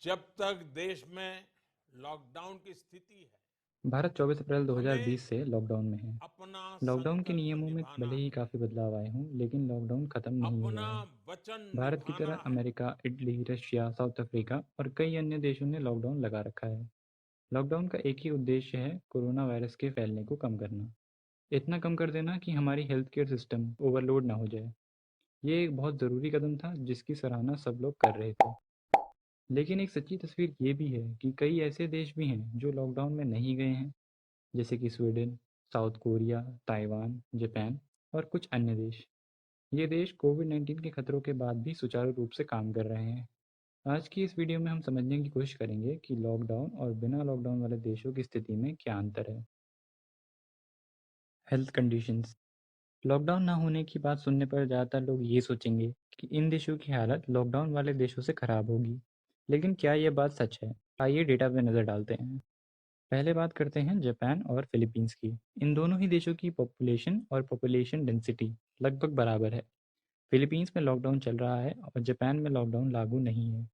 जब तक देश में लॉकडाउन की स्थिति है, भारत 24 अप्रैल हमें 2020 से लॉकडाउन में है। अपना लॉकडाउन के संकल्प नियमों में निभाना भले ही है, काफ़ी बदलाव आए हों, लेकिन लॉकडाउन खत्म नहीं हुआ अपना है। वचन भारत की निभाना तरह है। America, Italy, Russia, south Africa और कई अन्य देशों ने लॉकडाउन लगा रखा है। लॉकडाउन का एक ही उद्देश्य है, कोरोना वायरस के फैलने को कम करना। इतना कम कर देना कि हमारी हेल्थ केयर सिस्टम ओवरलोड ना हो जाए। ये एक बहुत ज़रूरी कदम था जिसकी सराहना सब लोग कर रहे थे। लेकिन एक सच्ची तस्वीर ये भी है कि कई ऐसे देश भी हैं जो लॉकडाउन में नहीं गए हैं, जैसे कि Sweden, south Korea, Taiwan, Japan और कुछ अन्य देश। ये देश कोविड-19 के खतरों के बाद भी सुचारू रूप से काम कर रहे हैं। आज की इस वीडियो में हम समझने की कोशिश करेंगे कि लॉकडाउन और बिना लॉकडाउन वाले देशों की स्थिति में क्या अंतर है। Health conditions. लॉकडाउन ना होने की बात सुनने पर ज़्यादातर लोग ये सोचेंगे कि इन देशों की हालत लॉकडाउन वाले देशों से खराब होगी। लेकिन क्या ये बात सच है? आइए डेटा पे नज़र डालते हैं। पहले बात करते हैं जापान और फिलीपींस की। इन दोनों ही देशों की पॉपुलेशन और पॉपुलेशन डेंसिटी लगभग बराबर है। फिलीपींस में लॉकडाउन चल रहा है और जापान में लॉकडाउन लागू नहीं है।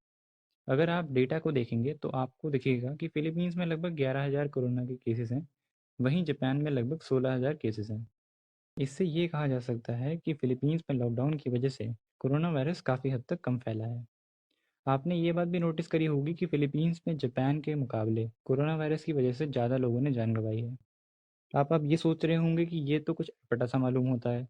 अगर आप डेटा को देखेंगे तो आपको दिखेगा कि फिलीपींस में लगभग 11,000 कोरोना के केसेस हैं, वहीं जापान में लगभग 16,000 केसेस हैं। इससे ये कहा जा सकता है कि फिलीपींस में लॉकडाउन की वजह से कोरोना वायरस काफ़ी हद तक कम फैला है। आपने ये बात भी नोटिस करी होगी कि फिलीपींस में जापान के मुकाबले कोरोना वायरस की वजह से ज़्यादा लोगों ने जान गंवाई है। आप अब ये सोच रहे होंगे कि ये तो कुछ अटपटा सा मालूम होता है,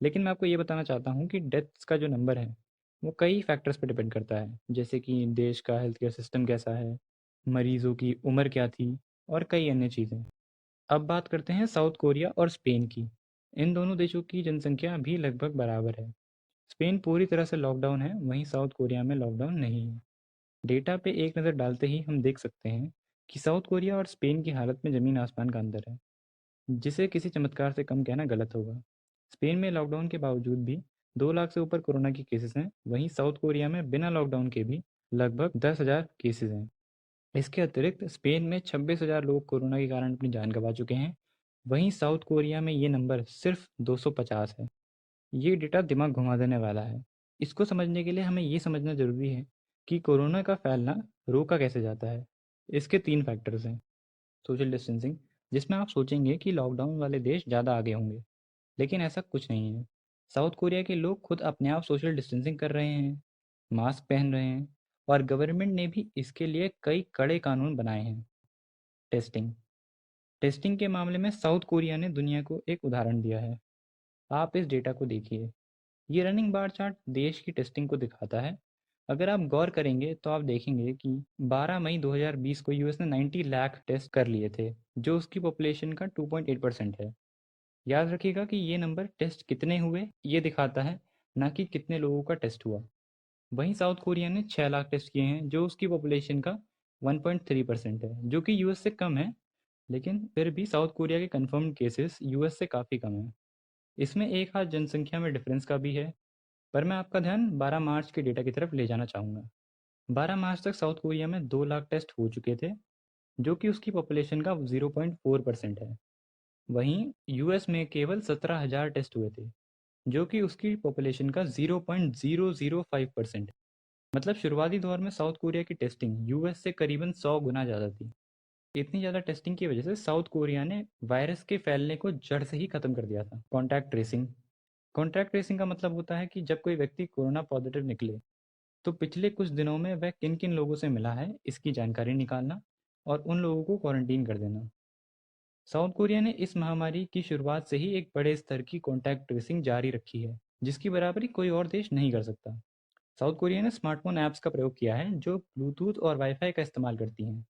लेकिन मैं आपको ये बताना चाहता हूँ कि डेथ्स का जो नंबर है, वो कई फैक्टर्स पर डिपेंड करता है, जैसे कि देश का हेल्थ केयर सिस्टम कैसा है, मरीजों की उम्र क्या थी और कई अन्य चीज़ें। अब बात करते हैं साउथ कोरिया और स्पेन की। इन दोनों देशों की जनसंख्या भी लगभग बराबर है। स्पेन पूरी तरह से लॉकडाउन है, वहीं साउथ कोरिया में लॉकडाउन नहीं है। डेटा पे एक नज़र डालते ही हम देख सकते हैं कि साउथ कोरिया और स्पेन की हालत में ज़मीन आसमान का अंतर है, जिसे किसी चमत्कार से कम कहना गलत होगा। स्पेन में लॉकडाउन के बावजूद भी 2 लाख से ऊपर कोरोना के केसेस हैं, वहीं साउथ कोरिया में बिना लॉकडाउन के भी लगभग 10,000 केसेस हैं। इसके अतिरिक्त स्पेन में 26,000 लोग कोरोना के कारण अपनी जान गंवा चुके हैं, वहीं साउथ कोरिया में ये नंबर सिर्फ 250 है। ये डेटा दिमाग घुमा देने वाला है। इसको समझने के लिए हमें ये समझना ज़रूरी है कि कोरोना का फैलना रोका कैसे जाता है। इसके 3 फैक्टर्स हैं। सोशल डिस्टेंसिंग, जिसमें आप सोचेंगे कि लॉकडाउन वाले देश ज़्यादा आगे होंगे, लेकिन ऐसा कुछ नहीं है। साउथ कोरिया के लोग खुद अपने आप सोशल डिस्टेंसिंग कर रहे हैं, मास्क पहन रहे हैं और गवर्नमेंट ने भी इसके लिए कई कड़े कानून बनाए हैं। टेस्टिंग। टेस्टिंग के मामले में साउथ कोरिया ने दुनिया को एक उदाहरण दिया है। आप इस डेटा को देखिए। ये रनिंग बार चार्ट देश की टेस्टिंग को दिखाता है। अगर आप गौर करेंगे तो आप देखेंगे कि 12 मई 2020 को यूएस ने 90 लाख टेस्ट कर लिए थे, जो उसकी पॉपुलेशन का 2.8% है। याद रखिएगा कि ये नंबर टेस्ट कितने हुए ये दिखाता है, ना कि कितने लोगों का टेस्ट हुआ। वहीं साउथ कोरिया ने 6 लाख टेस्ट किए हैं, जो उसकी पॉपुलेशन का 1.3% है, जो कि यूएस से कम है, लेकिन फिर भी साउथ कोरिया के कंफर्म्ड केसेस यूएस से काफ़ी कम है। इसमें एक हाथ जनसंख्या में डिफरेंस का भी है, पर मैं आपका ध्यान 12 मार्च के डेटा की तरफ ले जाना चाहूँगा। 12 मार्च तक साउथ कोरिया में 2 लाख टेस्ट हो चुके थे, जो कि उसकी पॉपुलेशन का 0.4% है। वहीं यूएस में केवल 17,000 टेस्ट हुए थे, जो कि उसकी पॉपुलेशन का 0.005% है। मतलब शुरुआती दौर में साउथ कोरिया की टेस्टिंग यूएस से करीबन 100 गुना ज़्यादा थी। इतनी ज़्यादा टेस्टिंग की वजह से साउथ कोरिया ने वायरस के फैलने को जड़ से ही ख़त्म कर दिया था। Contact tracing. कॉन्टैक्ट ट्रेसिंग का मतलब होता है कि जब कोई व्यक्ति कोरोना पॉजिटिव निकले, तो पिछले कुछ दिनों में वह किन किन लोगों से मिला है इसकी जानकारी निकालना और उन लोगों को क्वारंटीन कर देना। साउथ कोरिया ने इस महामारी की शुरुआत से ही एक बड़े स्तर की कॉन्टैक्ट ट्रेसिंग जारी रखी है, जिसकी बराबरी कोई और देश नहीं कर सकता। साउथ कोरिया ने स्मार्टफोन ऐप्स का प्रयोग किया है जो ब्लूटूथ और वाईफाई का इस्तेमाल करती हैं।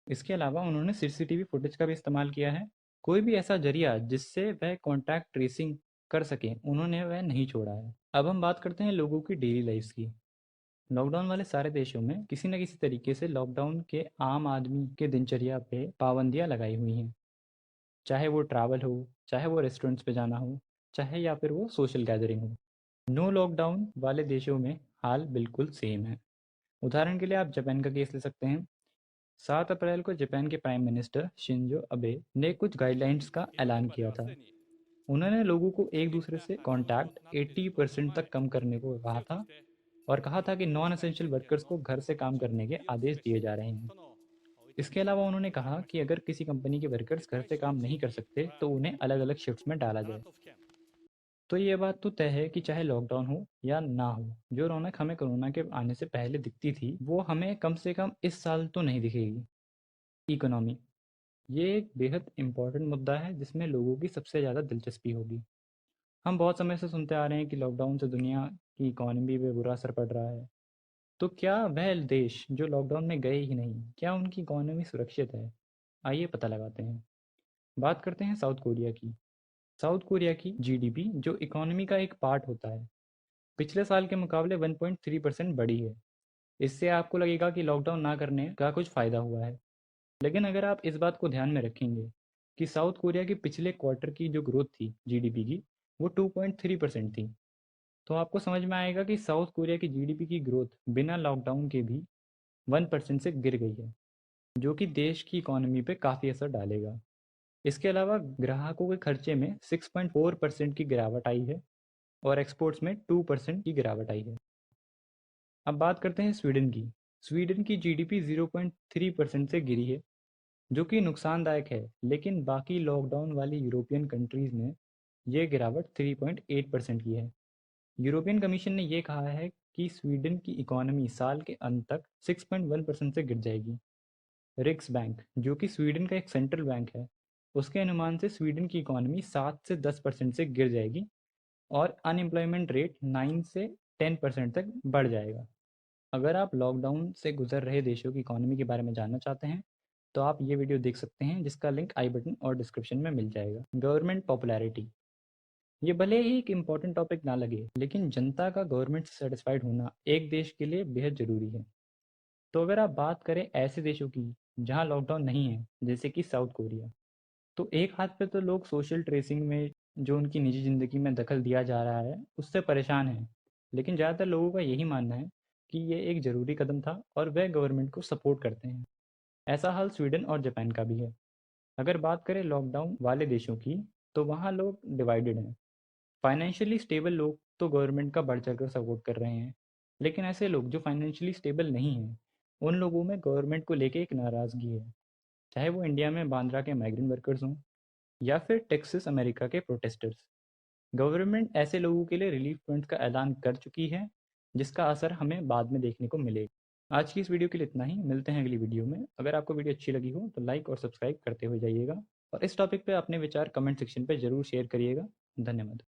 इसके अलावा उन्होंने सीसीटीवी फुटेज का भी इस्तेमाल किया है। कोई भी ऐसा जरिया जिससे वह कॉन्टैक्ट ट्रेसिंग कर सकें, उन्होंने वह नहीं छोड़ा है। अब हम बात करते हैं लोगों की डेली लाइफ्स की। लॉकडाउन वाले सारे देशों में किसी न किसी तरीके से लॉकडाउन के आम आदमी के दिनचर्या पे पाबंदियां लगाई हुई हैं। चाहे वो ट्रैवल हो, चाहे वो रेस्टोरेंट्स पे जाना हो, चाहे या फिर वो सोशल गैदरिंग हो। नो लॉकडाउन वाले देशों में हाल बिल्कुल सेम है। उदाहरण के लिए आप जापान का केस ले सकते हैं। 7 अप्रैल को जापान के प्राइम मिनिस्टर शिंजो अबे ने कुछ गाइडलाइंस का ऐलान किया था। उन्होंने लोगों को एक दूसरे से कांटेक्ट 80% तक कम करने को कहा था और कहा था कि नॉन एसेंशियल वर्कर्स को घर से काम करने के आदेश दिए जा रहे हैं। इसके अलावा उन्होंने कहा कि अगर किसी कंपनी के वर्कर्स घर से काम नहीं कर सकते तो उन्हें अलग-अलग शिफ्ट्स में डाला जाए। तो ये बात तो तय है कि चाहे लॉकडाउन हो या ना हो, जो रौनक हमें कोरोना के आने से पहले दिखती थी, वो हमें कम से कम इस साल तो नहीं दिखेगी। इकोनॉमी, ये एक बेहद इम्पोर्टेंट मुद्दा है जिसमें लोगों की सबसे ज़्यादा दिलचस्पी होगी। हम बहुत समय से सुनते आ रहे हैं कि लॉकडाउन से दुनिया की इकोनॉमी पे बुरा असर पड़ रहा है। तो क्या वह देश जो लॉकडाउन में गए ही नहीं, क्या उनकी इकोनॉमी सुरक्षित है? आइए पता लगाते हैं। बात करते हैं साउथ कोरिया की। साउथ कोरिया की जीडीपी जो इकोनॉमी का एक पार्ट होता है, पिछले साल के मुकाबले 1.3% बढ़ी है। इससे आपको लगेगा कि लॉकडाउन ना करने का कुछ फ़ायदा हुआ है। लेकिन अगर आप इस बात को ध्यान में रखेंगे कि साउथ कोरिया की पिछले क्वार्टर की जो ग्रोथ थी जीडीपी की, वो 2.3% थी। तो आपको समझ में आएगा कि साउथ कोरिया की जीडीपी की ग्रोथ बिना लॉकडाउन के भी 1% से गिर गई है, जो कि देश की इकोनॉमी पे काफ़ी असर डालेगा। इसके अलावा ग्राहकों के खर्चे में 6.4% की गिरावट आई है और एक्सपोर्ट्स में 2% की गिरावट आई है। अब बात करते हैं स्वीडन की। स्वीडन की जीडीपी 0.3% से गिरी है, जो कि नुकसानदायक है, लेकिन बाकी लॉकडाउन वाली यूरोपियन कंट्रीज़ में ये गिरावट 3.8% की है। यूरोपियन कमीशन ने ये कहा है कि स्वीडन की इकोनॉमी साल के अंत तक 6.1% से गिर जाएगी। रिक्स बैंक, जो कि स्वीडन का एक सेंट्रल बैंक है, उसके अनुमान से स्वीडन की इकोनॉमी 7 से 10% से गिर जाएगी और अनएम्प्लॉयमेंट रेट 9 से 10% तक बढ़ जाएगा। अगर आप लॉकडाउन से गुजर रहे देशों की इकोनॉमी के बारे में जानना चाहते हैं, तो आप ये वीडियो देख सकते हैं जिसका लिंक आई बटन और डिस्क्रिप्शन में मिल जाएगा। गवर्नमेंट पॉपुलैरिटी, ये भले ही एक इम्पॉर्टेंट टॉपिक ना लगे, लेकिन जनता का गवर्नमेंट से सेटिस्फाइड होना एक देश के लिए बेहद ज़रूरी है। तो अगर आप बात करें ऐसे देशों की जहाँ लॉकडाउन नहीं है, जैसे कि साउथ कोरिया, तो एक हाथ पे तो लोग सोशल ट्रेसिंग में जो उनकी निजी ज़िंदगी में दखल दिया जा रहा है, उससे परेशान हैं। लेकिन ज़्यादातर लोगों का यही मानना है कि ये एक ज़रूरी कदम था और वह गवर्नमेंट को सपोर्ट करते हैं। ऐसा हाल स्वीडन और जापान का भी है। अगर बात करें लॉकडाउन वाले देशों की, तो वहाँ लोग डिवाइडेड हैं। फाइनेंशियली स्टेबल लोग तो गवर्नमेंट का बढ़ चढ़कर सपोर्ट कर रहे हैं, लेकिन ऐसे लोग जो फाइनेंशियली स्टेबल नहीं हैं, उन लोगों में गवर्नमेंट को लेके एक नाराज़गी है। चाहे वो इंडिया में बांद्रा के माइग्रेंट वर्कर्स हों या फिर टेक्सास अमेरिका के प्रोटेस्टर्स। गवर्नमेंट ऐसे लोगों के लिए रिलीफ फंड का ऐलान कर चुकी है, जिसका असर हमें बाद में देखने को मिलेगा। आज की इस वीडियो के लिए इतना ही। मिलते हैं अगली वीडियो में। अगर आपको वीडियो अच्छी लगी हो तो लाइक और सब्सक्राइब करते हुए जाइएगा और इस टॉपिक पे अपने विचार कमेंट सेक्शन पे ज़रूर शेयर करिएगा। धन्यवाद।